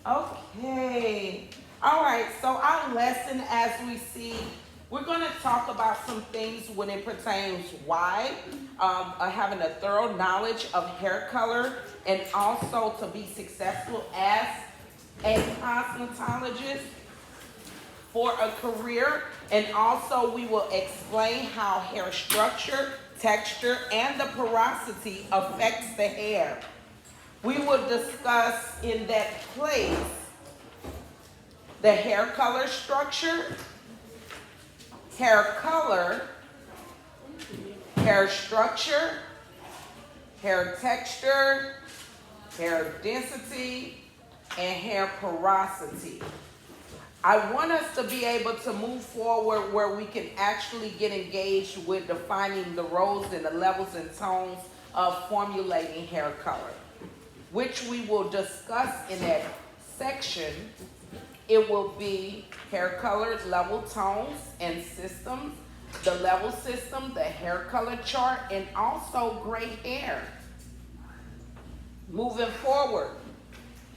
Okay. All right. So our lesson, as we see, we're going to talk about some things when it pertains why, having a thorough knowledge of hair color, and also to be successful as a cosmetologist for a career. And also we will explain how hair structure, texture, and the porosity affects the hair. We will discuss in that place the hair color structure, hair color, hair structure, hair texture, hair density, and hair porosity. I want us to be able to move forward where we can actually get engaged with defining the roles and the levels and tones of formulating hair color, which we will discuss in that section. It will be hair color, level tones, and systems, the level system, the hair color chart, and also gray hair. Moving forward,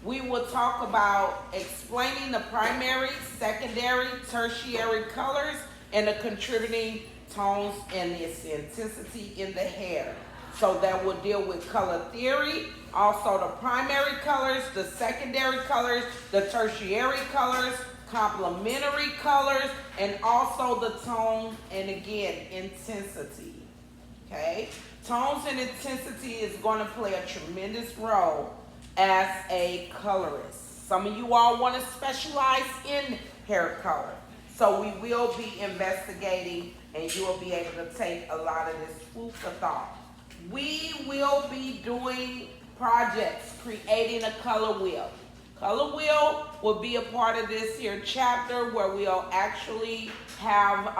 we will talk about explaining the primary, secondary, tertiary colors and the contributing tones and its intensity in the hair. So that will deal with color theory, also the primary colors, the secondary colors, the tertiary colors, complementary colors, and also the tone and again, intensity. Okay? Tones and intensity is going to play a tremendous role as a colorist. Some of you all want to specialize in hair color. So we will be investigating and you will be able to take a lot of this food for thought. We will be doing projects, creating a color wheel. Color wheel will be a part of this here chapter where we'll actually have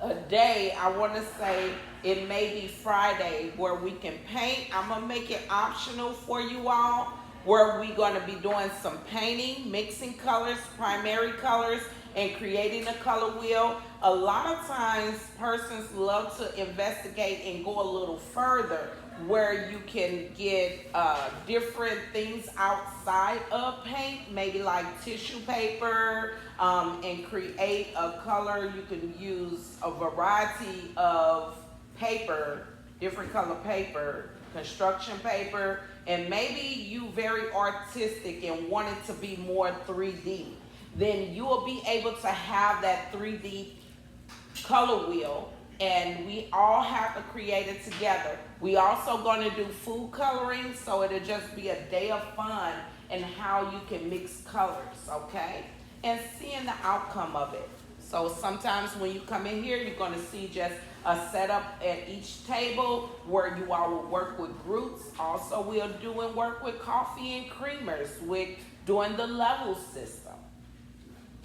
a day, I want to say it may be Friday, where we can paint. I'm going to make it optional for you all, where we're going to be doing some painting, mixing colors, primary colors, and creating a color wheel. A lot of times persons love to investigate and go a little further where you can get different things outside of paint, maybe like tissue paper, and create a color. You can use a variety of paper, different color paper, construction paper, and maybe you very artistic and want it to be more 3D. Then you will be able to have that 3D color wheel, and we all have to create it together. We also going to do food coloring, so it'll just be a day of fun and how you can mix colors, okay? And seeing the outcome of it. So sometimes when you come in here, you're going to see just a setup at each table where you all will work with groups. Also, we're doing work with coffee and creamers, with doing the level system,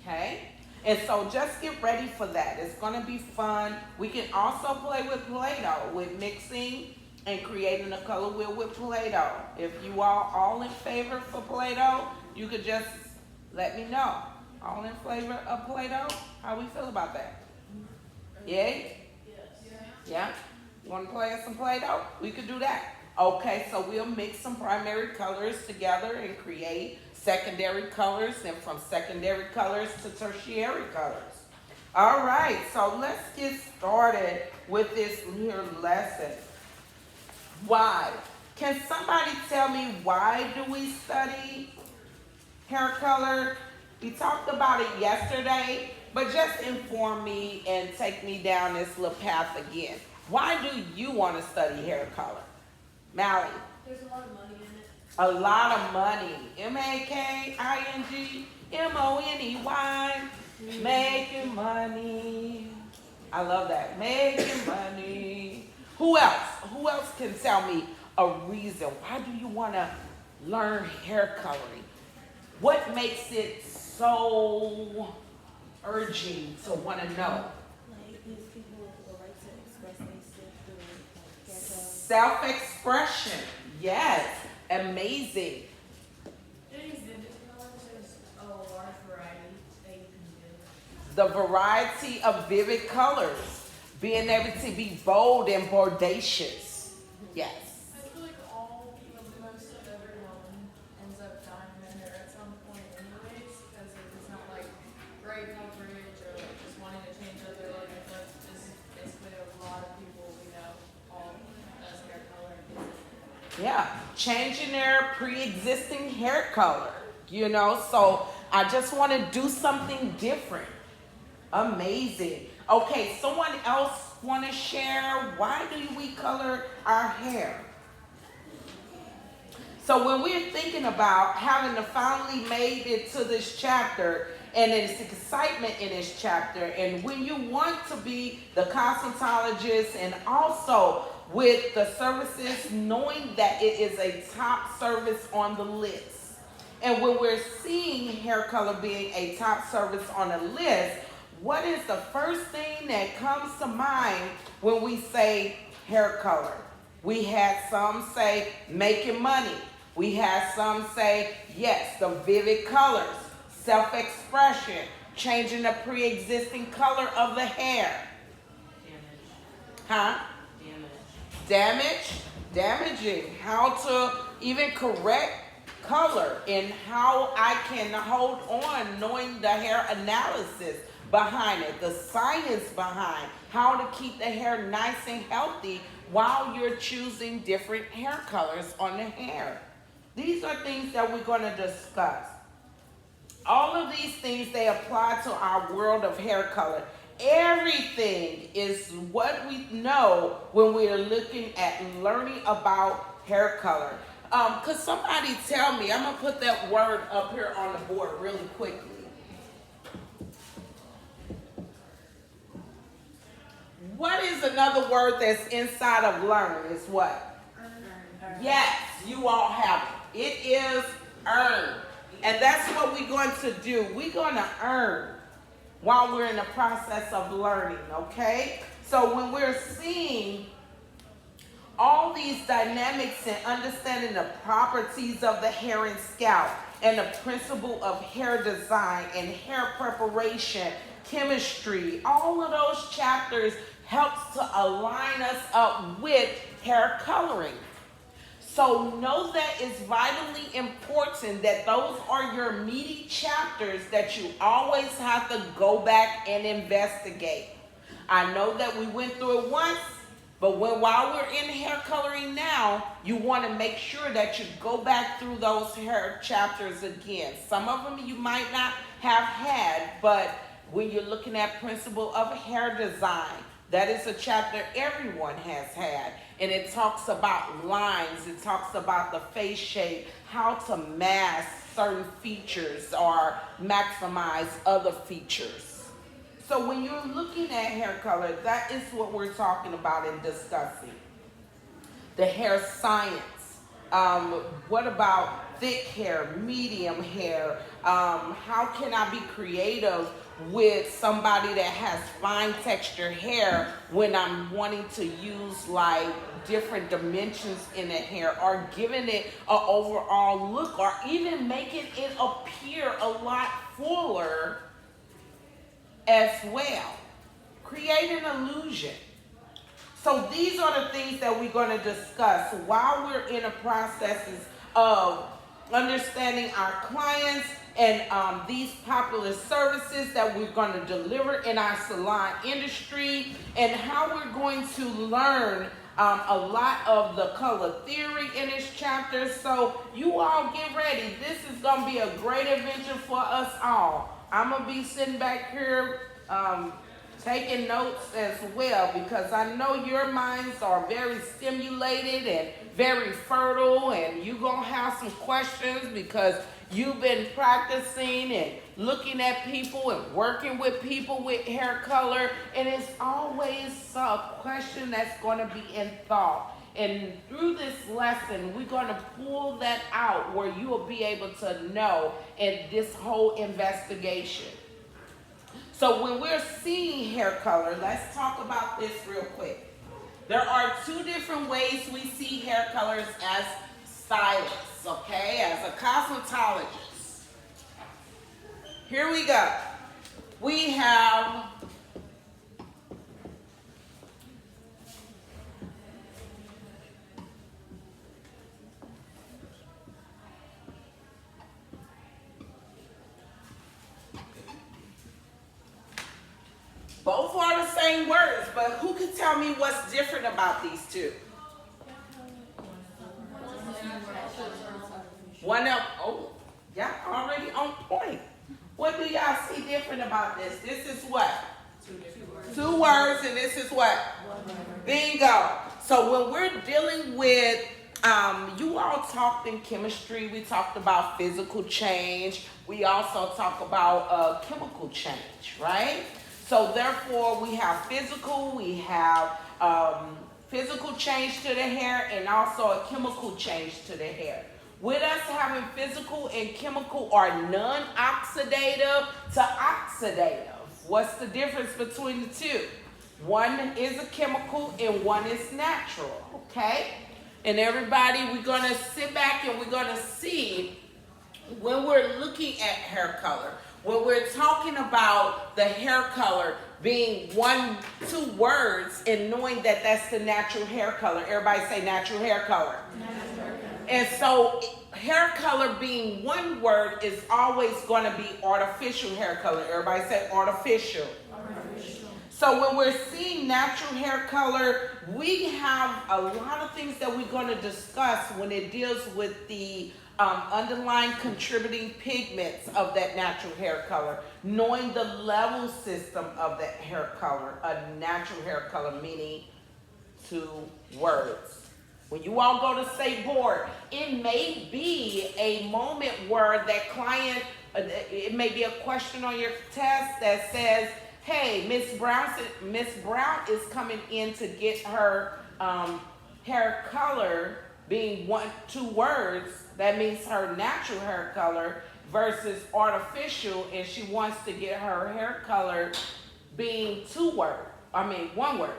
okay? And so just get ready for that. It's going to be fun. We can also play with Play-Doh, with mixing and creating a color wheel with Play-Doh. If you all in favor for Play-Doh, you could just let me know. All in favor of Play-Doh? How we feel about that? Yay? Yeah? You want to play with some Play-Doh? We could do that. Okay, so we'll mix some primary colors together and create secondary colors, and from secondary colors to tertiary colors. All right, so let's get started with this here lesson. Why? Can somebody tell me, why do we study hair color? We talked about it yesterday, but just inform me and take me down this little path again. Why do you want to study hair color? Mally? There's a lot of money in it. A lot of money. M-A-K-I-N-G-M-O-N-E-Y. Making money. I love that. Making money. Who else? Who else can tell me a reason? Why do you want to learn hair coloring? What makes it so urging to want to know? Like, these people would like to express themselves through hair color. Self-expression. Yes. Amazing. These vivid colors, there's a large variety that you can do. The variety of vivid colors. Being able to be bold and bodacious. Yes. I feel like all most of everyone ends up dyeing their hair at Yeah, changing their pre-existing hair color, you know. So I just want to do something different. Amazing. Okay, someone else want to share, why do we color our hair? So when we're thinking about having to finally made it to this chapter, and there's excitement in this chapter, and when you want to be the cosmetologist and also with the services, knowing that it is a top service on the list. And when we're seeing hair color being a top service on the list, what is the first thing that comes to mind when we say hair color? We had some say making money. We had some say, yes, the vivid colors, self-expression, changing the pre-existing color of the hair. Huh? Damaging, how to even correct color, and how I can hold on knowing the hair analysis behind it, the science behind how to keep the hair nice and healthy while you're choosing different hair colors on the hair. These are things that we're going to discuss. All of these things, they apply to our world of hair color. Everything is what we know when we are looking at learning about hair color. Could somebody tell me, I'm going to put that word up here on the board really quickly. What is another word that's inside of learn is what? Yes, you all have it. It is earn. And that's what we're going to do. We're going to earn while we're in the process of learning, okay? So when we're seeing all these dynamics and understanding the properties of the hair and scalp and the principle of hair design and hair preparation, chemistry, all of those chapters helps to align us up with hair coloring. So know that it's vitally important that those are your meaty chapters that you always have to go back and investigate. I know that we went through it once, but while we're in hair coloring now, you want to make sure that you go back through those hair chapters again. Some of them you might not have had, but when you're looking at principle of hair design, that is a chapter everyone has had. And it talks about lines, it talks about the face shape, how to mask certain features or maximize other features. So when you're looking at hair color, that is what we're talking about and discussing. The hair science. What about thick hair, medium hair? How can I be creative with somebody that has fine texture hair when I'm wanting to use like different dimensions in the hair, or giving it an overall look, or even making it appear a lot fuller as well. Create an illusion. So these are the things that we're going to discuss while we're in the processes of understanding our clients and these popular services that we're going to deliver in our salon industry, and how we're going to learn a lot of the color theory in this chapter. So you all get ready. This is going to be a great adventure for us all. I'm going to be sitting back here taking notes as well, because I know your minds are very stimulated and very fertile, and you're going to have some questions because you've been practicing and looking at people and working with people with hair color, and it's always a question that's going to be in thought. And through this lesson, we're going to pull that out where you will be able to know in this whole investigation. So when we're seeing hair color, let's talk about this real quick. There are two different ways we see hair colors as stylists, okay, as a cosmetologist. Here we go. We have both are the same words, but who can tell me what's different about these two? One of, oh, y'all already on point. What do y'all see different about this? This is what? Two words, and this is what? Bingo. So when we're dealing with, you all talked in chemistry, we talked about physical change. We also talk about chemical change, right? So therefore, we have physical, we have physical change to the hair, and also a chemical change to the hair. With us having physical and chemical are non-oxidative to oxidative. What's the difference between the two? One is a chemical and one is natural, okay? And everybody, we're gonna sit back and we're gonna see when we're looking at hair color, when we're talking about the hair color being 2 words and knowing that that's the natural hair color. Everybody say natural hair color. And so hair color being 1 word is always going to be artificial hair color. Everybody say artificial. So when we're seeing natural hair color, we have a lot of things that we're going to discuss when it deals with the underlying contributing pigments of that natural hair color. Knowing the level system of that hair color, a natural hair color meaning 2 words. When you all go to state board, it may be a moment where that client, it may be a question on your test that says, hey, Miss Brown is coming in to get her hair color being 2 words. That means her natural hair color versus artificial, and she wants to get her hair color being 1 word,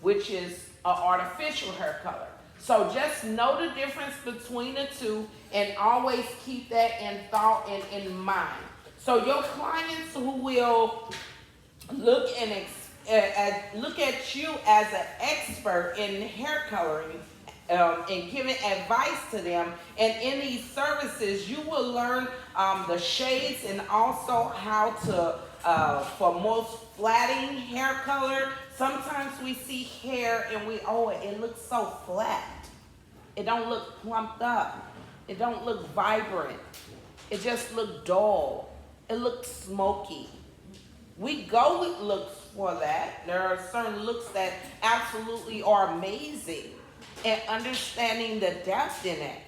which is an artificial hair color. So just know the difference between the two and always keep that in thought and in mind. So your clients who will look at you as an expert in hair coloring and giving advice to them, and in these services you will learn the shades and also how to for most flatting hair color. Sometimes we see hair and it looks so flat. It don't look plumped up. It don't look vibrant. It just look dull. It looks smoky. We go with looks for that. There are certain looks that absolutely are amazing, and understanding the depth in it.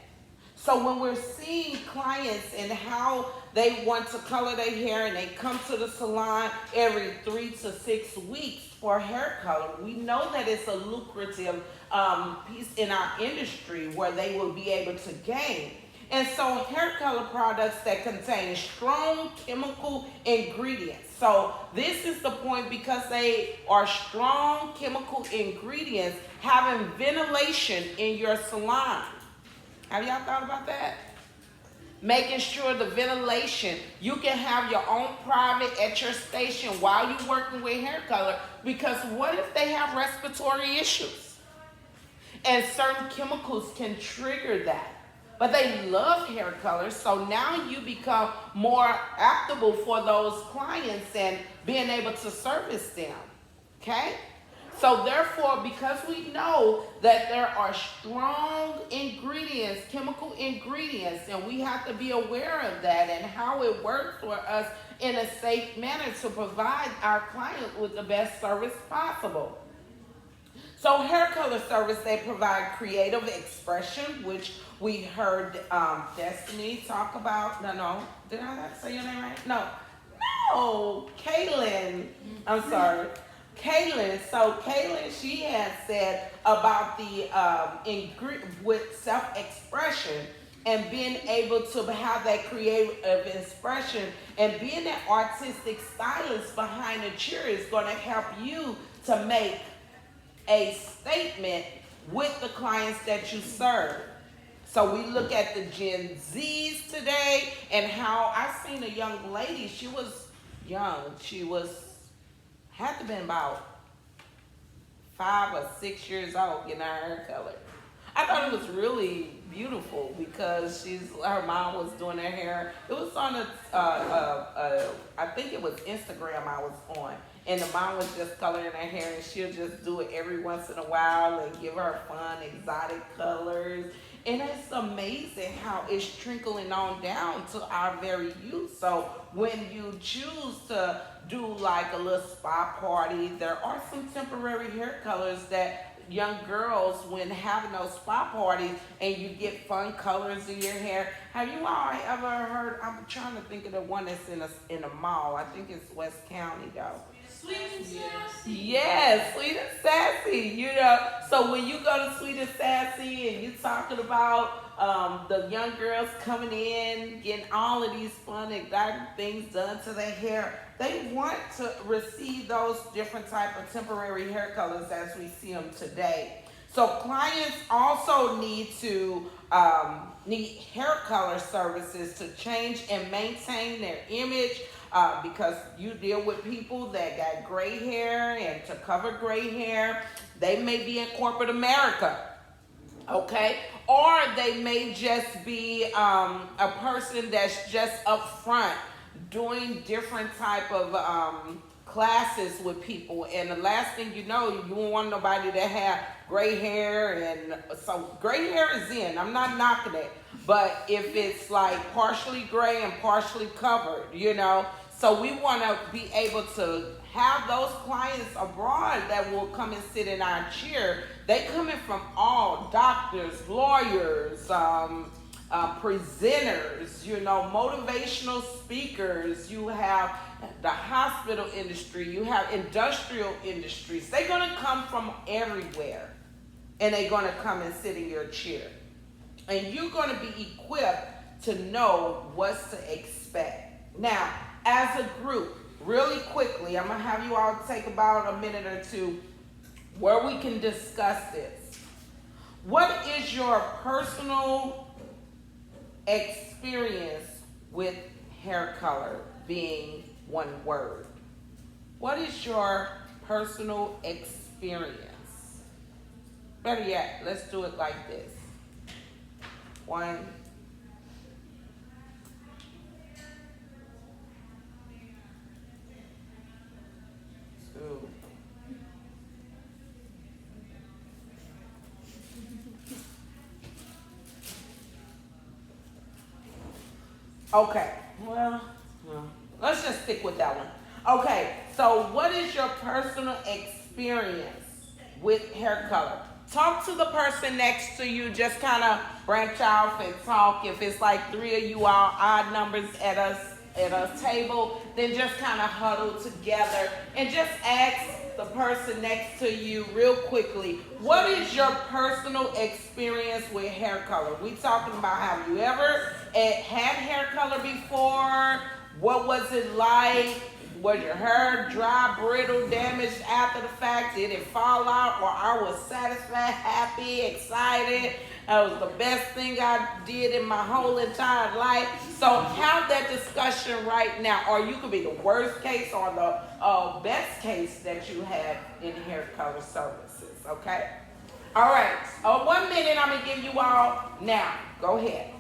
So when we're seeing clients and how they want to color their hair and they come to the salon every 3 to 6 weeks for hair color, we know that it's a lucrative piece in our industry where they will be able to gain. And so hair color products that contain strong chemical ingredients. So this is the point, because they are strong chemical ingredients, having ventilation in your salon. Have y'all thought about that? Making sure the ventilation, you can have your own private at your station while you're working with hair color, because what if they have respiratory issues? And certain chemicals can trigger that. But they love hair color, so now you become more applicable for those clients and being able to service them, okay? So therefore, because we know that there are strong ingredients, chemical ingredients, and we have to be aware of that and how it works for us in a safe manner to provide our client with the best service possible. So hair color service, they provide creative expression, which we heard Destiny talk about. No, did I say your name right? No, Kaylin. I'm sorry. Kaylin, so Kaylin, she had said about the with self-expression and being able to have that creative expression and being an artistic stylist behind the chair is going to help you to make a statement with the clients that you serve. So we look at the Gen Zs today and how I seen a young lady, she was young, had to been about 5 or 6 years old getting her hair colored. I thought it was really beautiful because her mom was doing her hair. It was on I think it was Instagram I was on. And the mom was just coloring her hair, and she'll just do it every once in a while and give her fun, exotic colors. And it's amazing how it's trickling on down to our very youth. So when you choose to do like a little spa party, there are some temporary hair colors that young girls, when having those spa parties and you get fun colors in your hair. Have you all ever heard? I'm trying to think of the one that's in a mall. I think it's West County though. Sweet and sassy. Yes, Sweet and Sassy. So when you go to Sweet and Sassy and you're talking about the young girls coming in, getting all of these fun, exciting things done to their hair, they want to receive those different type of temporary hair colors as we see them today. So clients also need hair color services to change and maintain their image, because you deal with people that got gray hair, and to cover gray hair, they may be in corporate America, okay? Or they may just be a person that's just up front doing different type of classes with people, and the last thing you know, you won't want nobody to have gray hair. And so gray hair is in, I'm not knocking it, but if it's like partially gray and partially covered, so we want to be able to have those clients abroad that will come and sit in our chair. They coming from all doctors, lawyers, presenters, motivational speakers. You have the hospital industry, you have industrial industries. They're going to come from everywhere, and they're going to come and sit in your chair. And you're going to be equipped to know what to expect. Now, as a group, really quickly, I'm going to have you all take about a minute or two where we can discuss this. What is your personal experience with hair color being one word? What is your personal experience? Better yet, let's do it like this. 1, 2. Okay, well, let's just stick with that one. Okay, so what is your personal experience with hair color? Talk to the person next to you. Just kind of branch off and talk. If it's like 3 of you all odd numbers at a table, then just kind of huddle together and just ask the person next to you real quickly, what is your personal experience with hair color? We talking about, have you ever had hair color before? What was it like? Was your hair dry, brittle, damaged after the fact? Did it fall out? Or I was satisfied, happy, excited? That was the best thing I did in my whole entire life. So have that discussion right now. Or you could be the worst case or the best case that you have in hair color services, okay? All right, 1 minute I'm gonna give you all now. Go ahead.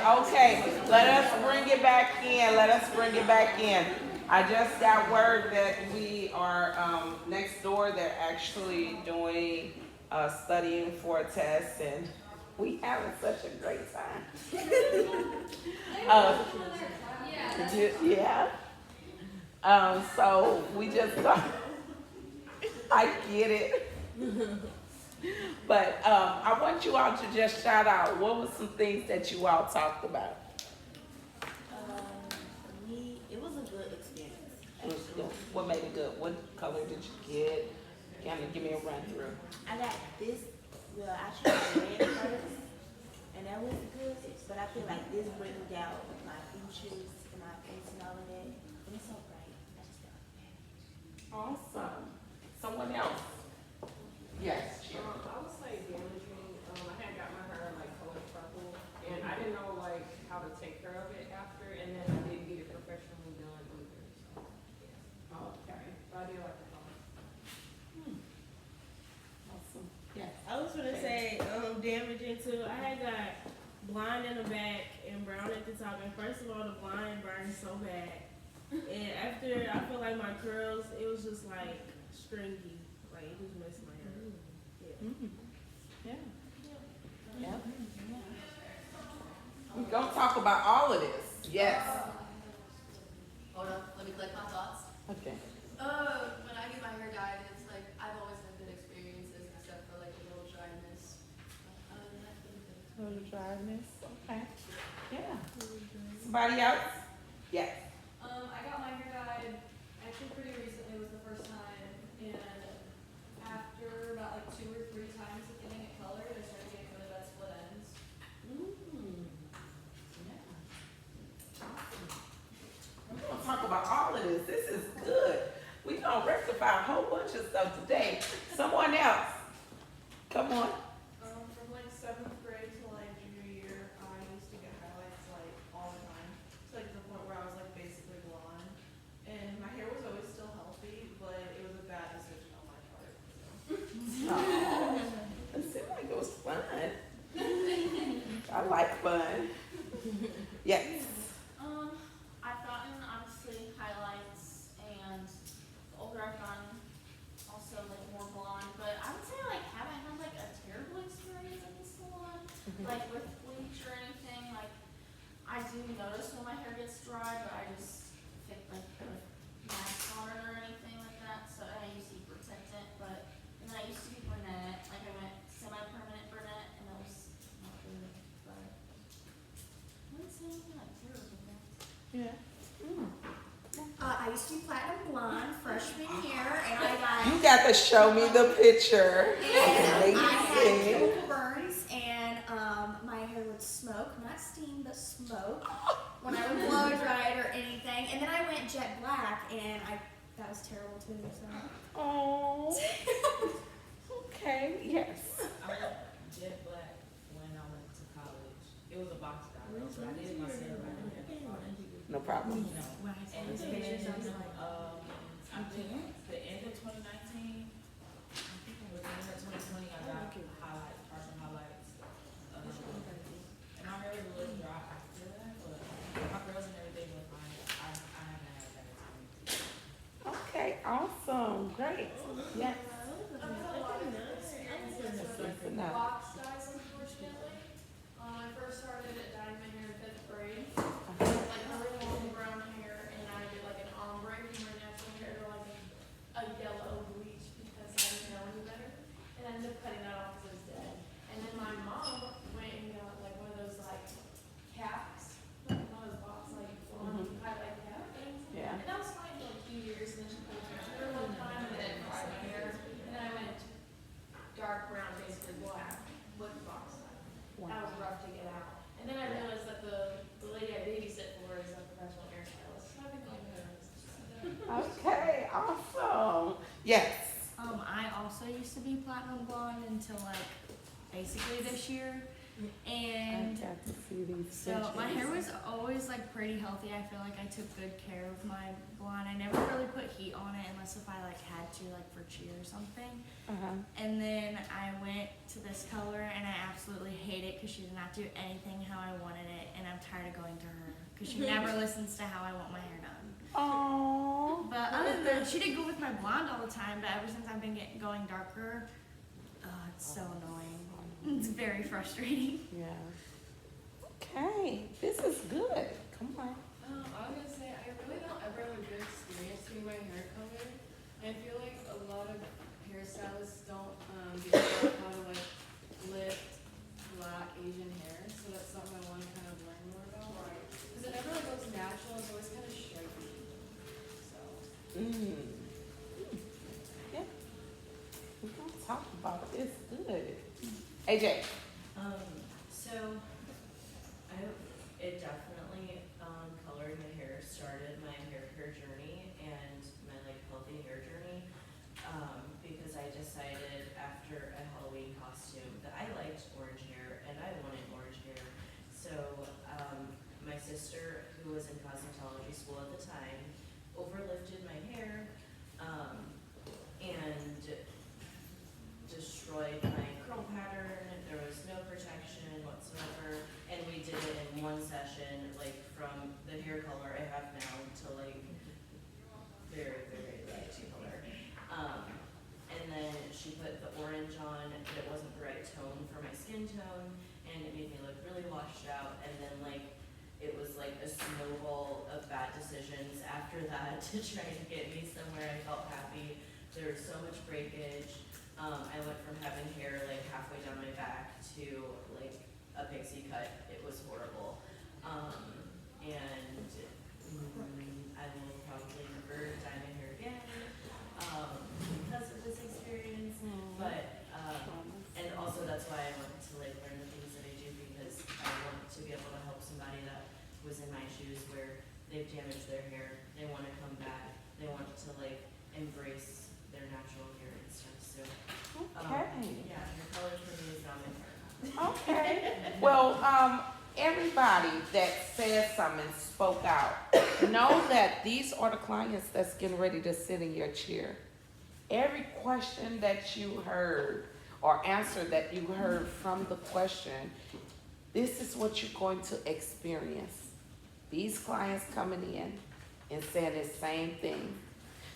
Okay. Let us bring it back back in. Let us bring it back in. I just got word that we are next door. They're actually doing studying for a test, and we having such a great time. uh, yeah. So we just thought, I get it. But I want you all to just shout out what were some things that you all talked about. For me, it was a good experience. It was good. What made it good? What color did you get? Kind of give me a run through. I got this, well, I chose red first, and that was good, but I feel like this brings out my features and my face and all of that. And it's so bright. I just got it. Awesome. Someone else? Yes. I would say damaging. I had got my hair like colored purple, and I didn't know like how to take care of it after, and then I didn't get it professionally done either. So yeah. Okay. But I did like the color. Awesome. Yes. I was gonna say, damaging too. I had got blonde in the back and brown at the top. And first of all, the blonde burned so bad. And after, I feel like my curls, it was just like stringy. Like it just messed my hair up. Yeah. Yeah. Yeah. We're gonna talk about all of this. Yes. Hold on, let me collect my thoughts. Okay. When I get my hair dyed, it's like I've always had good experiences except for like a little dryness. But other than that, it's been good. Little dryness. Okay. Yeah. Somebody else? Yes. I got my hair dyed actually pretty recently was the first time, and after about like 2 or 3 times of getting it colored, I started getting really bad split ends. We're gonna talk about all of this. This is good. We're gonna rectify a whole bunch of stuff today. Someone else. Come on. From like 7th grade to like junior year, I used to get highlights like all the time. To like the point where I was like basically blonde. And my hair was always still healthy, but it was a bad decision on my part. Oh, it seemed like it was fun. I like fun. Yes. I've gotten obviously highlights, and the older I've gotten, also like more blonde. But I would say like haven't had like a terrible experience at the salon, like with bleach or anything. Like I do notice when my hair gets dry, but I just fit like put a mask on it or anything like that. So I usually protect it. But and then I used to be brunette, like I went semi-permanent brunette, and that was not good. But I wouldn't say anything like terrible. Yeah. I used to be platinum blonde freshman year, and I You got to show me the picture. and I had Amazing. chemical burns, and my hair would smoke, not steam, but smoke when I would blow dry it or anything. And then I went jet black, and that was terrible too. So Oh. Okay. Yes. I went jet black when I went to college. It was a box dye, though, but I did it myself. I didn't have to college. No problem. You know. And then, I think the end of 2019, I think it was the end of 2020, I got highlights, partial highlights. And my hair was a little dry after that, but my curls and everything were fine. I haven't had that experience. Okay. Awesome. Great. Yes. I've had a lot of experiences with No. box dyes, unfortunately. I first started dyeing my hair in 5th grade. Uh-huh. Like really long brown hair, and I did like an ombre from my natural hair to like a yellow bleach because I didn't know any better. And I ended up cutting that off because it was dead. And then my mom went and got like one of those like caps, like one of those box like highlight cap things. Yeah. And that was fine for like a few years, and then she pulled my hair one time and then dyed my hair. And then I went dark brown, basically black, with box dye. That was rough to get out. And then I realized that the lady I babysit for is a professional hairstylist. So I've been going to her. Okay. Awesome. Yes. I also used to be platinum blonde until like basically this year, and I got to see these so my hair was always like pretty healthy. I feel like I took good care of my blonde. I never really put heat on it unless if I like had to, like for cheer or something. Uh-huh. And then I went to this color and I absolutely hate it because she did not do anything how I wanted it, and I'm tired of going to her because she never listens to how I want my hair done. Oh. But other than that, she did go with my blonde all the time, but ever since I've been going darker, it's so annoying. It's very frustrating. Yeah. Okay, this is good. Come on. I was gonna say, I really don't ever have a good experience doing my hair color. I feel like a lot of hairstylists don't get taught how to like lift black Asian hair, so that's something I want to kind of learn more about. Because it never like looks natural, it's always kind of striking. So. Yeah. We're gonna talk about this. Good. AJ. So it definitely colored my hair, started my hair care journey and my like healthy hair journey, because I decided after a Halloween costume that I liked orange hair and I wanted orange hair. So my sister, who was in cosmetology school at the time, overlifted my hair and destroyed my curl pattern. There was no protection whatsoever, and we did it in one session, like from the hair color I have now to like very, very light color. And then she put the orange on, but it wasn't the right tone for my skin tone, and it made me look really washed out. And then like it was like a snowball of bad decisions after that to try to get me somewhere I felt happy. There was so much breakage. I went from having hair like halfway down my back to like a pixie cut. It was horrible. And I will probably never dye my hair again because of this experience. But and also that's why I want to like learn the things that I do, because I want to be able to help somebody that was in my shoes where they've damaged their hair. They want to come back. They want to like embrace their natural hair and stuff. So Okay. yeah, hair color for me is not my hair. Okay. Well, everybody that said something spoke out. Know that these are the clients that's getting ready to sit in your chair. Every question that you heard or answer that you heard from the question, this is what you're going to experience. These clients coming in and saying the same thing.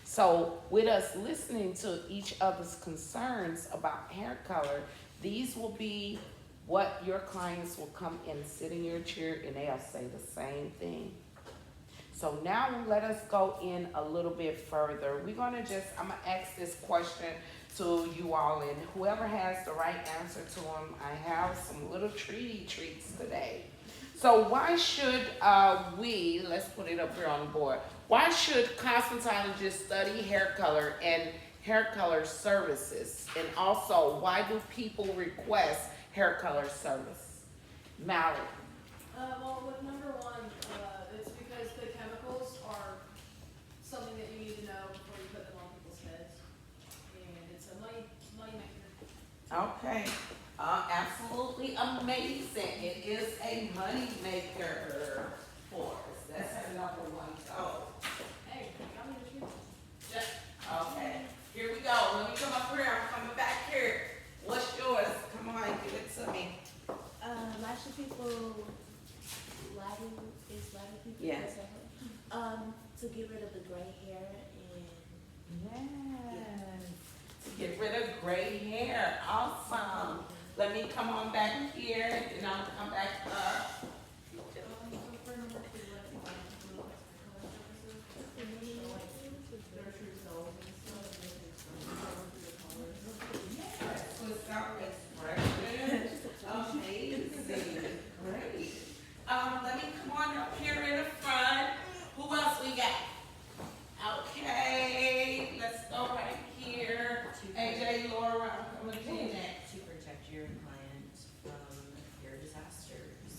So with us listening to each other's concerns about hair color, these will be what your clients will come and sit in your chair and they'll say the same thing. So now let us go in a little bit further. I'm gonna ask this question to you all, and whoever has the right answer to them, I have some little treats today. So why should let's put it up here on the board. Why should cosmetologists study hair color and hair color services? And also, why do people request hair color service? Malady. Well, with number one, it's because the chemicals are something that you need to know before you put them on people's heads, and it's a money maker. Okay. Absolutely amazing. It is a money maker for us. That's our number one goal. Hey, got me the truth. Okay. Here we go. Let me come up here. I'm coming back here. What's yours? Come on, give it to me. Why should people people? Yeah. To get rid of the gray hair and Yes. To get rid of gray hair. Awesome. Let me come on back here, and I'll come back up. So for number two, like, color services, their true selves and stuff, they can explain through the colors. Yes, with self-expression. Amazing. Great. Let me come on up here in the front. Who else we got? Okay, let's go right here. AJ, Laura, I'm coming to you next. To protect your client from hair disasters.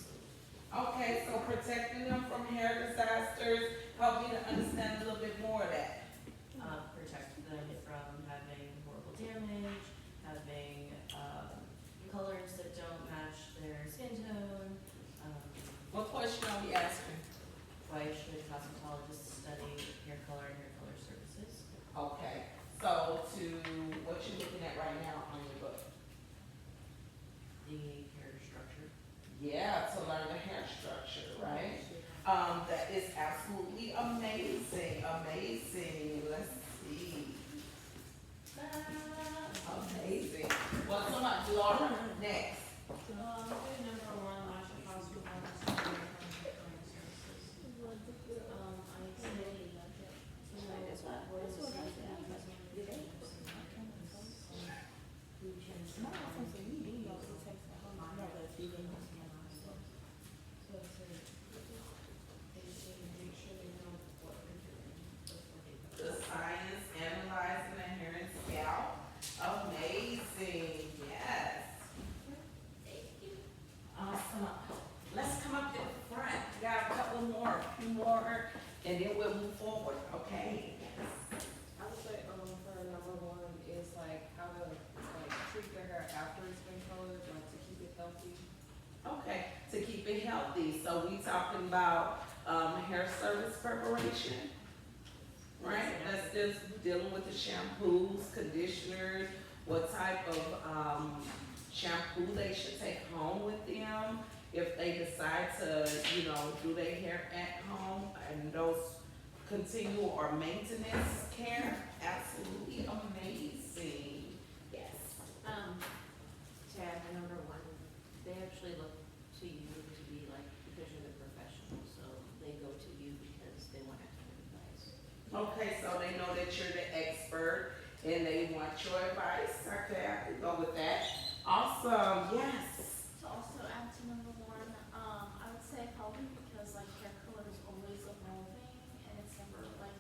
Okay, so protecting them from hair disasters, help me to understand a little bit more of that. Protect them from having horrible damage, having colors that don't match their skin tone. What question are we asking? Why should cosmetologists study hair color and hair color services? Okay, so to keep it healthy. So we talking about hair service preparation, right? That's just dealing with the shampoos, conditioners, what type of shampoo they should take home with them. If they decide to, do their hair at home, and those continual or maintenance care, absolutely amazing. Yes. Chad, number one, they actually look to you to be like, because you're the professional, so they go to you because they want expert advice. Okay, so they know that you're the expert and they want your advice. Okay, I can go with that. Awesome, yes. To also add to number one, I would say probably because like hair color is always evolving and it's never like,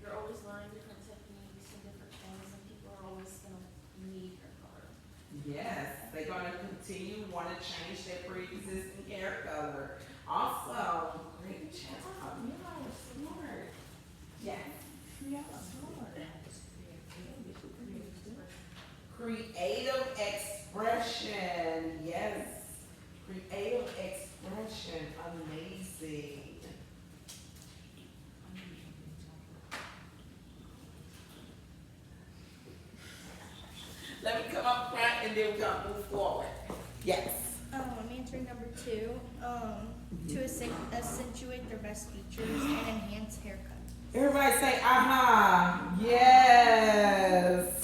you're always learning different techniques and different things and people are always gonna need hair color. Yes, they're gonna continue, wanna change their pre-existing hair color. Awesome, great job. You are smart. Yes. You are smart. Creative expression, yes. Creative expression, amazing. Let me come up front and then we're gonna move forward. Yes. I'm answering number 2. To accentuate their best features and enhance haircut. Everybody say, aha, yes.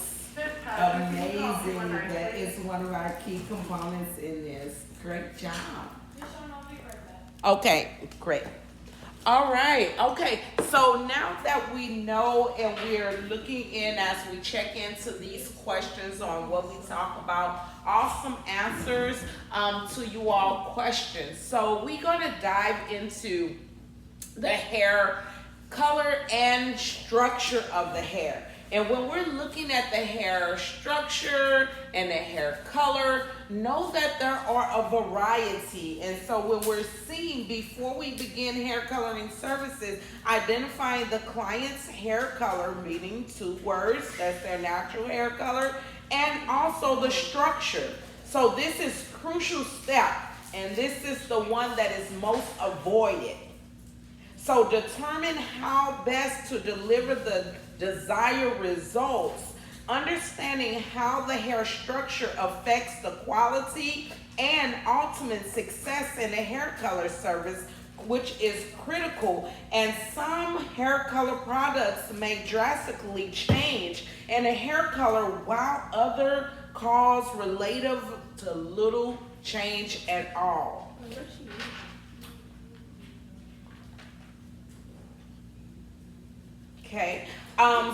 Amazing, that is one of our key components in this. Great job. Okay, great. All right, okay, so now that we know and we're looking in as we check into these questions on what we talk about, awesome answers to you all questions. So we're gonna dive into the hair color and structure of the hair. And when we're looking at the hair structure and the hair color, know that there are a variety. And so when we're seeing, before we begin hair coloring services, identifying the client's hair color, meaning 2 words, that's their natural hair color, and also the structure. So this is crucial step, and this is the one that is most avoided. So determine how best to deliver the desired results, understanding how the hair structure affects the quality and ultimate success in the hair color service, which is critical. And some hair color products may drastically change in a hair color, while other cause relative to little change at all. Okay,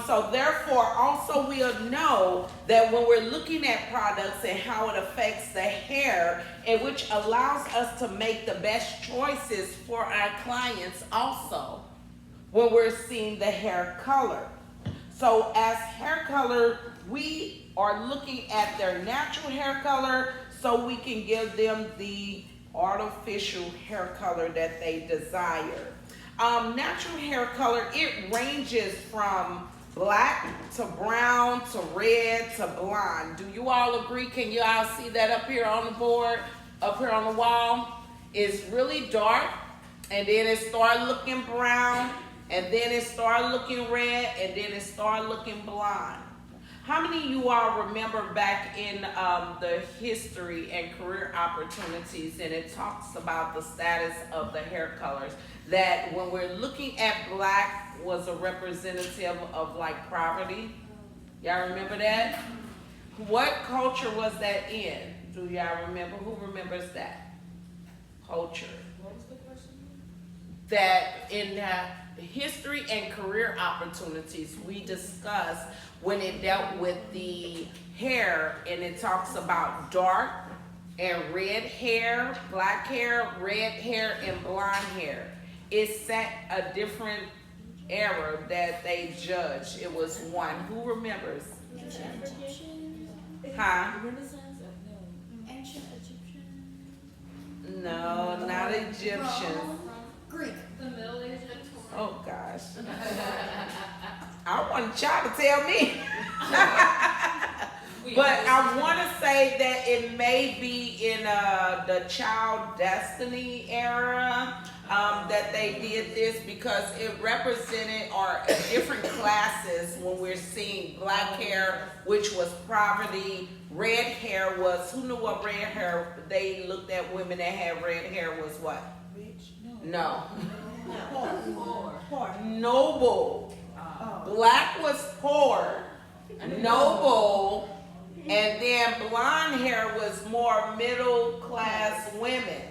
so therefore also we'll know that when we're looking at products and how it affects the hair, and which allows us to make the best choices for our clients also when we're seeing the hair color. So as hair color, we are looking at their natural hair color so we can give them the artificial hair color that they desire. Natural hair color, it ranges from black to brown to red to blonde. Do you all agree? Can you all see that up here on the board, up here on the wall? It's really dark, and then it started looking brown, and then it started looking red, and then it started looking blonde. How many of you all remember back in the history and career opportunities, and it talks about the status of the hair colors, that when we're looking at black was a representative of like poverty? Y'all remember that? What culture was that in? Do y'all remember? Who remembers that culture? What was the question? That in history and career opportunities, we discussed when it dealt with the hair, and it talks about dark and red hair, black hair, red hair, and blonde hair. It set a different era that they judged. It was one. Who remembers? Ancient Egyptian. Huh? Renaissance? No. Ancient Egyptian. No, not Egyptians. Greek. The Middle Ages. Oh gosh. I want y'all to tell me. But I want to say that that it may be in the child destiny era that they did this because it represented our different classes when we're seeing black hair, which was poverty, red hair was, who knew what red hair, they looked at women that had red hair was what? Rich? No. Poor. Noble. Black was poor, noble, and then blonde hair was more middle class women.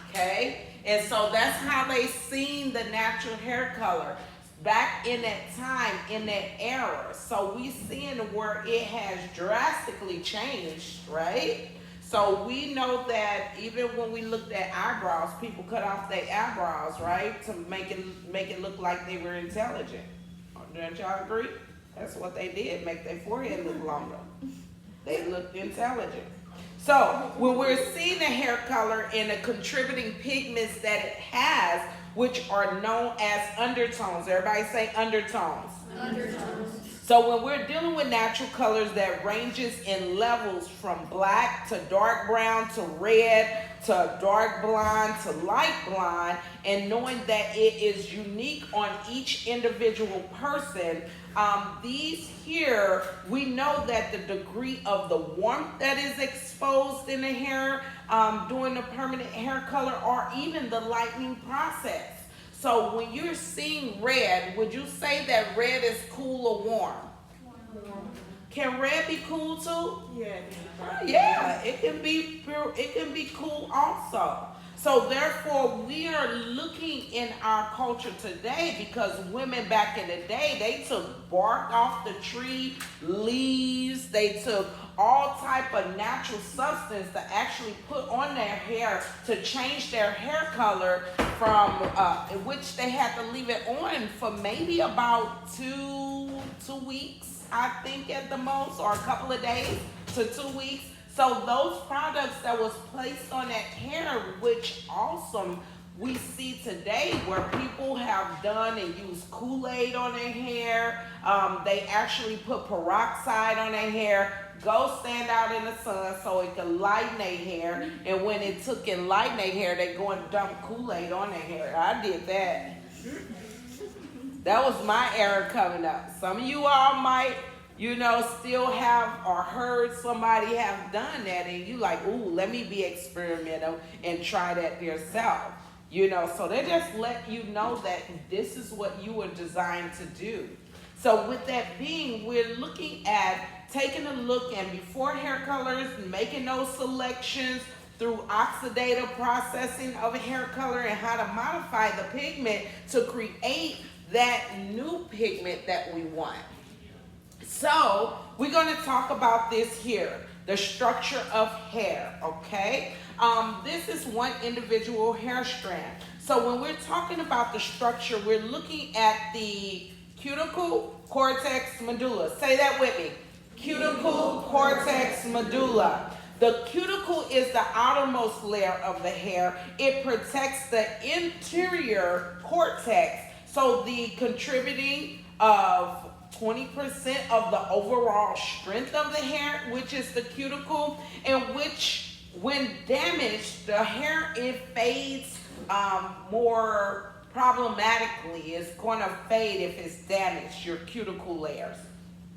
Okay? And so that's how they seen the natural hair color back in that time, in that era. So we seeing where it has drastically changed, right? So we know that even when we looked at eyebrows, people cut off their eyebrows, right, to make it look like they were intelligent. Don't y'all agree? That's what they did, make their forehead look longer. They looked intelligent. So when we're seeing the hair color and the contributing pigments that it has, which are known as undertones. Everybody say undertones. Undertones. So when we're dealing with natural colors that ranges in levels from black to dark brown to red to dark blonde to light blonde, and knowing that it is unique on each individual person, these here, we know that the degree of the warmth that is exposed in the hair during the permanent hair color or even the lightening process. So when you're seeing red, would you say that red is cool or warm? Can red be cool too? Yeah. Yeah, it can be cool also. So therefore, we are looking in our culture today because women back in the day, they took bark off the tree, leaves, they took all type of natural substance to actually put on their hair to change their hair color from which they had to leave it on for maybe about two weeks, I think at the most, or a couple of days to 2 weeks. So those products that was placed on that hair, which awesome, we see today where people have done and used Kool-Aid on their hair. They actually put peroxide on their hair. Go stand out in the sun so it can lighten their hair. And when it took and lighten their hair, they go and dump Kool-Aid on their hair. I did that. That was my era coming up. Some of you all might, still have or heard somebody have done that, and you like, ooh, let me be experimental and try that yourself. So they just let you know that this is what you were designed to do. So with that being, we're looking at taking a look and before hair colors, making those selections through oxidative processing of a hair color and how to modify the pigment to create that new pigment that we want. So we're going to talk about this here, the structure of hair, okay? This is one individual hair strand. So when we're talking about the structure, we're looking at the cuticle, cortex, medulla. Say that with me. Cuticle, cortex, medulla. The cuticle is the outermost layer of the hair. It protects the interior cortex. So the contributing of 20% of the overall strength of the hair, which is the cuticle, and which, when damaged, the hair, it fades more problematically. It's going to fade if it's damaged, your cuticle layers.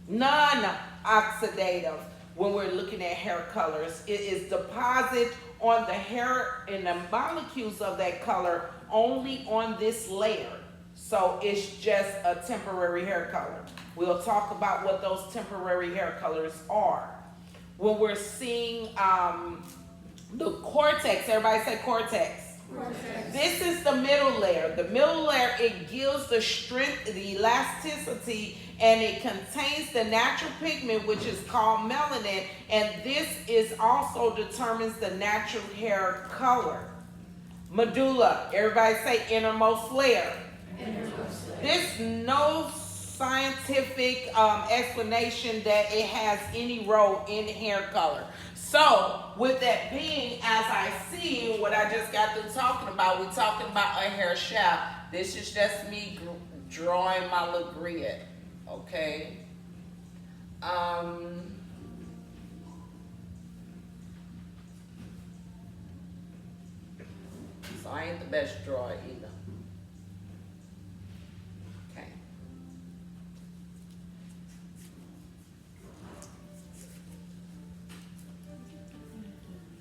Non-oxidative, when we're looking at hair colors, it is deposit on the hair and the molecules of that color only on this layer. So it's just a temporary hair color. We'll talk about what those temporary hair colors are. When we're seeing the cortex, everybody say cortex. Cortex. This is the middle layer. The middle layer, it gives the strength, the elasticity, and it contains the natural pigment, which is called melanin, and this is also determines the natural hair color. Medulla, everybody say innermost layer. There's no scientific explanation that it has any role in hair color. So, with that being, as I see what I just got through talking about, we're talking about a hair shaft. This is just me drawing my little grid, okay? so I ain't the best drawer either. Okay.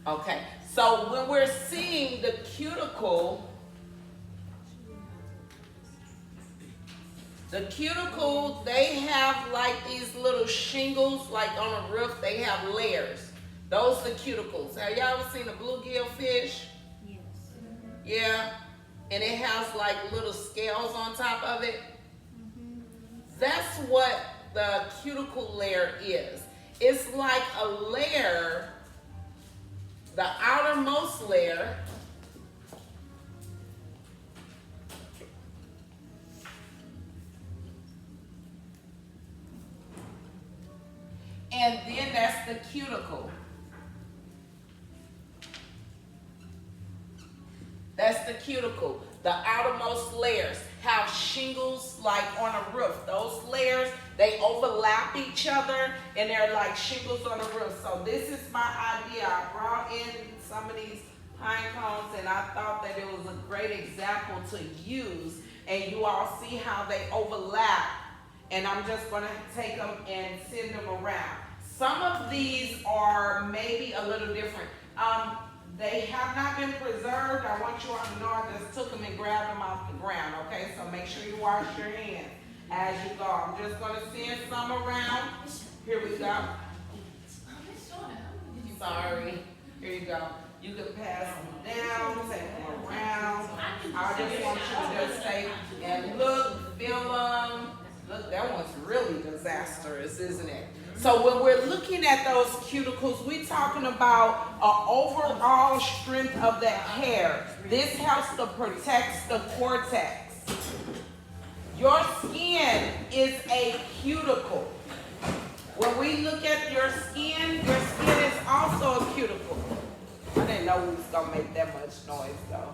Okay, so when we're seeing the cuticle, they have like these little shingles, like on a roof, they have layers. Those are the cuticles. Have y'all ever seen a bluegill fish? Yes. Yeah, and it has like little scales on top of it. That's what the cuticle layer is. It's like a layer, the outermost layer, and then that's the cuticle. That's the cuticle. The outermost layers have shingles like on a roof. Those layers, they overlap each other and they're like shingles on a roof. So this is my idea. I brought in some of these pine cones and I thought that it was a great example to use. And you all see how they overlap. And I'm just going to take them and send them around. Some of these are maybe a little different. They have not been preserved. I want you all to know I just took them and grabbed them off the ground, okay? So make sure you wash your hands as you go. I'm just going to send some around. Here we go. Sorry. Here you go. You can pass them down, take them around. I just want you to just stay and look, feel them. Look, that one's really disastrous, isn't it? So when we're looking at those cuticles, we're talking about an overall strength of that hair. This helps to protect the cortex. Your skin is a cuticle. When we look at your skin is also a cuticle. I didn't know we was gonna make that much noise though.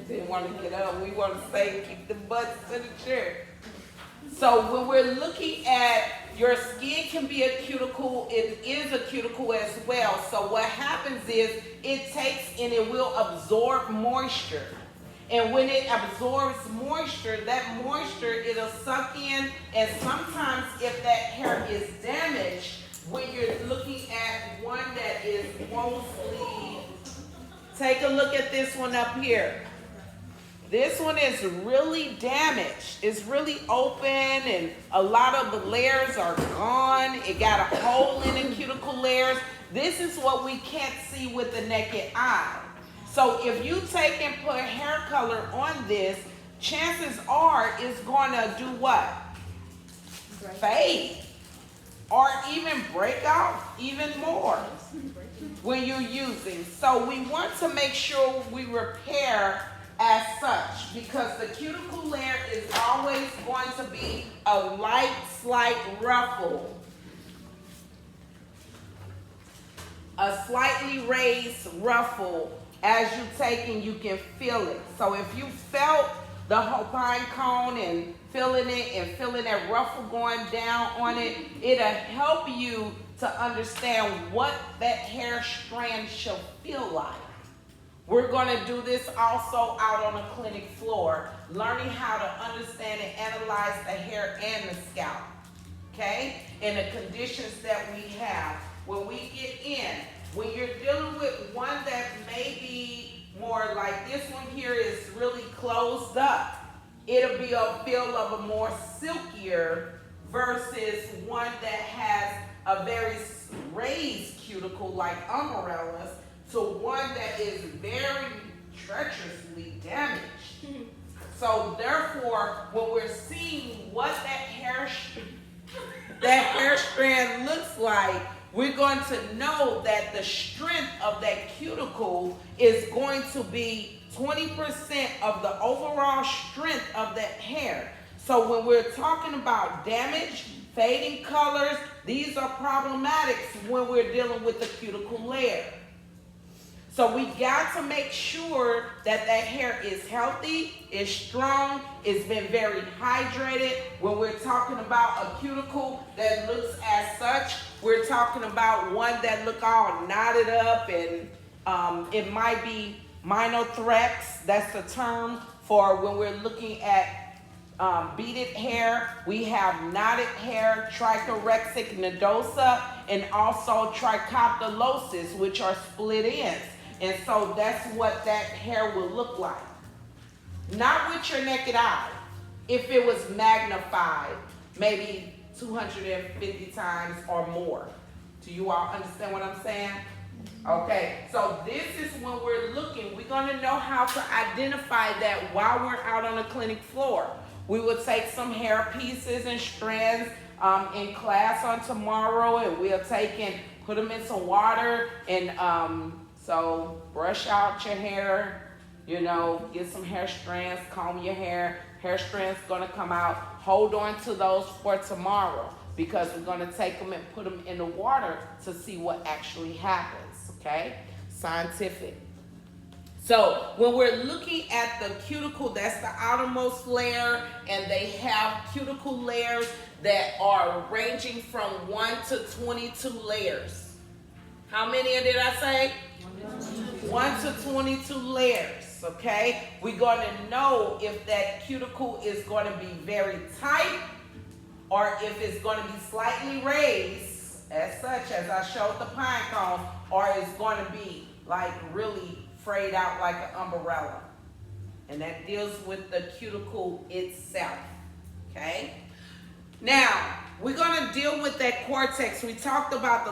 Didn't want to get up. We want to say keep the butts to the chair. So when we're looking at your skin can be a cuticle, it is a cuticle as well. So what happens is it takes and it will absorb moisture. And when it absorbs moisture, that moisture, it'll suck in. And sometimes if that hair is damaged, when you're looking at one that is mostly, take a look at this one up here. This one is really damaged. It's really open and a lot of the layers are gone. It got a hole in the cuticle layers. This is what we can't see with the naked eye. So if you take and put hair color on this, chances are it's going to do what? Fade. Or even break off even more when you're using. So we want to make sure we repair as such, because the cuticle layer is always going to be a light, slight ruffle. A slightly raised ruffle as you take and you can feel it. So if you felt the whole pine cone and feeling it and feeling that ruffle going down on it, it'll help you to understand what that hair strand shall feel like. We're going to do this also out on the clinic floor, learning how to understand and analyze the hair and the scalp, okay? And the conditions that we have. When we get in, when you're dealing with one that may be more like this one here is really closed up, it'll be a feel of a more silkier versus one that has a very raised cuticle like umbrellas, to one that is very treacherously damaged. So therefore, when we're seeing what that hair strand looks like, we're going to know that the strength of that cuticle is going to be 20% of the overall strength of that hair. So when we're talking about damage, fading colors, these are problematics when we're dealing with the cuticle layer. So we got to make sure that that hair is healthy, is strong, it's been very hydrated. When we're talking about a cuticle that looks as such, we're talking about one that look all knotted up and it might be Monothorax, that's the term for when we're looking at beaded hair. We have knotted hair, trichorexic nodosa, and also tricotylosis, which are split ends. And so that's what that hair will look like. Not with your naked eye. If it was magnified, maybe 250 times or more. Do you all understand what I'm saying? Okay, so this is when we're looking. We're going to know how to identify that while we're out on the clinic floor. We will take some hair pieces and strands in class on tomorrow, and we'll take and put them in some water, and so brush out your hair, you know, get some hair strands, comb your hair. Hair strands going to come out. Hold on to those for tomorrow, because we're going to take them and put them in the water to see what actually happens, okay? Scientific. So when we're looking at the cuticle, that's the outermost layer, and they have cuticle layers that are ranging from 1 to 22 layers. How many did I say? 1 to 22 layers, okay? We're going to know if that cuticle is going to be very tight or if it's going to be slightly raised, as such as I showed the pine cone, or it's going to be like really frayed out like an umbrella. And that deals with the cuticle itself, okay? Now, we're going to deal with that cortex. We talked about the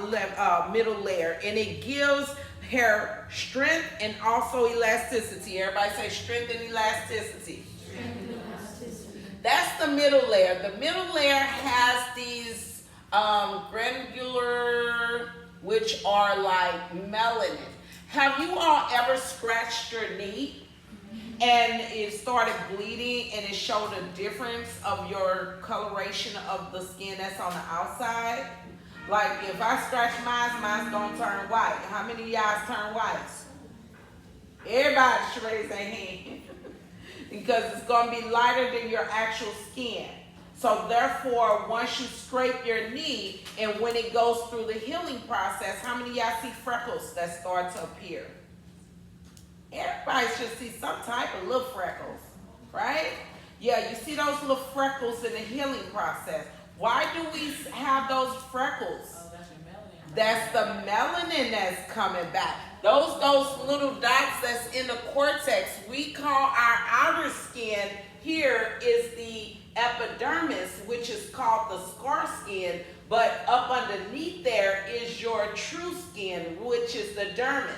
middle layer, and it gives hair strength and also elasticity. Everybody say strength and elasticity. Strength and elasticity. That's the middle layer. The middle layer has these granular, which are like melanin. Have you all ever scratched your knee and it started bleeding and it showed a difference of your coloration of the skin that's on the outside? Like if I scratch mine's gonna turn white. How many of y'all turn white? Everybody should raise their hand because it's gonna be lighter than your actual skin. So therefore, once you scrape your knee and when it goes through the healing process, how many of y'all see freckles that start to appear? Everybody should see some type of little freckles, right? Yeah, you see those little freckles in the healing process. Why do we have those freckles? Oh, that's your melanin. That's the melanin that's coming back. Those little dots that's in the cortex, we call our outer skin here is the epidermis, which is called the scar skin, but up underneath there is your true skin, which is the dermis.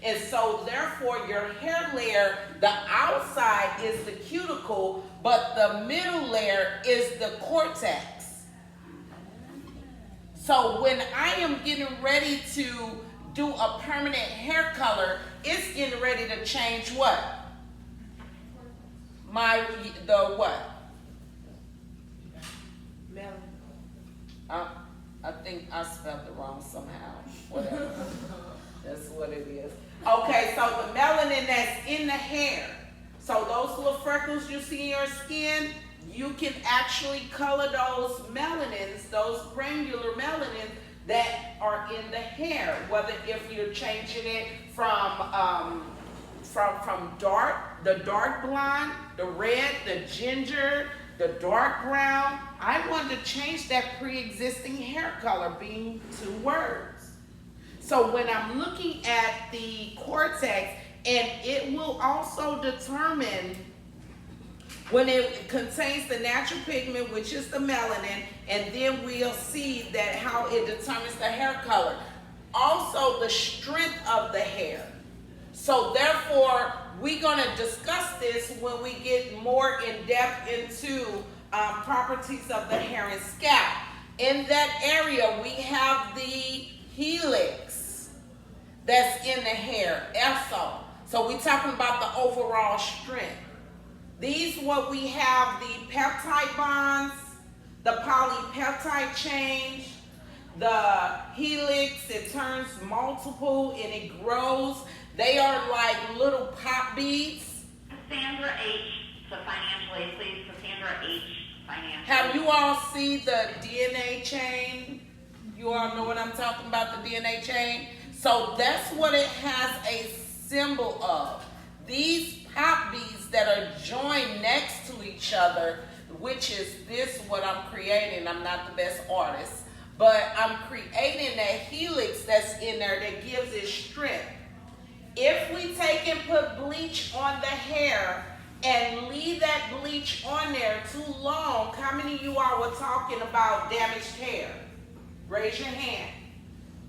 And so therefore your hair layer, the outside is the cuticle, but the middle layer is the cortex. So when I am getting ready to do a permanent hair color, it's getting ready to change what? What? I think I spelled it wrong somehow. Whatever. That's what it is. Okay, so the melanin that's in the hair. So those little freckles you see in your skin, you can actually color those melanins, those granular melanins that are in the hair. Whether if you're changing it from dark, the dark blonde, the red, the ginger, the dark brown. I wanted to change that pre-existing hair color being 2 words. So when I'm looking at the cortex, and it will also determine when it contains the natural pigment, which is the melanin, and then we'll see that how it determines the hair color. Also the strength of the hair. So therefore, we're going to discuss this when we get more in depth into properties of the hair and scalp. In that area, we have the helix that's in the hair, also. So we're talking about the overall strength. These what we have, the peptide bonds, the polypeptide change, the helix, it turns multiple and it grows. They are like little pop beads. Cassandra H. So financially, please, Cassandra H. Financially. Have you all seen the DNA chain? You all know what I'm talking about, the DNA chain? So that's what it has a symbol of. These pop beads that are joined next to each other, which is this what I'm creating. I'm not the best artist, but I'm creating that helix that's in there that gives it strength. If we take and put bleach on the hair and leave that bleach on there too long, how many of you all were talking about damaged hair? Raise your hand.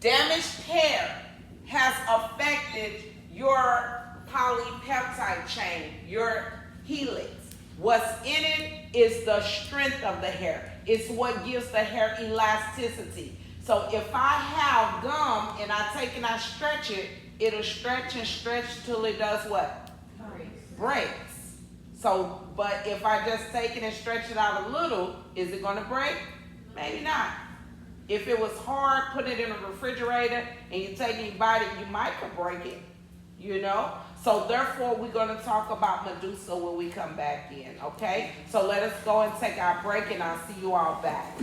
Damaged hair has affected your polypeptide chain, your helix. What's in it is the strength of the hair. It's what gives the hair elasticity. So if I have gum and I take and I stretch it, it'll stretch and stretch till it does what? Breaks. So, but if I just take it and stretch it out a little, is it going to break? Maybe not. If it was hard, put it in a refrigerator and you take it and bite it, you might could break it, you know? So therefore, we're going to talk about Medusa when we come back in, okay? So let us go and take our break and I'll see you all back.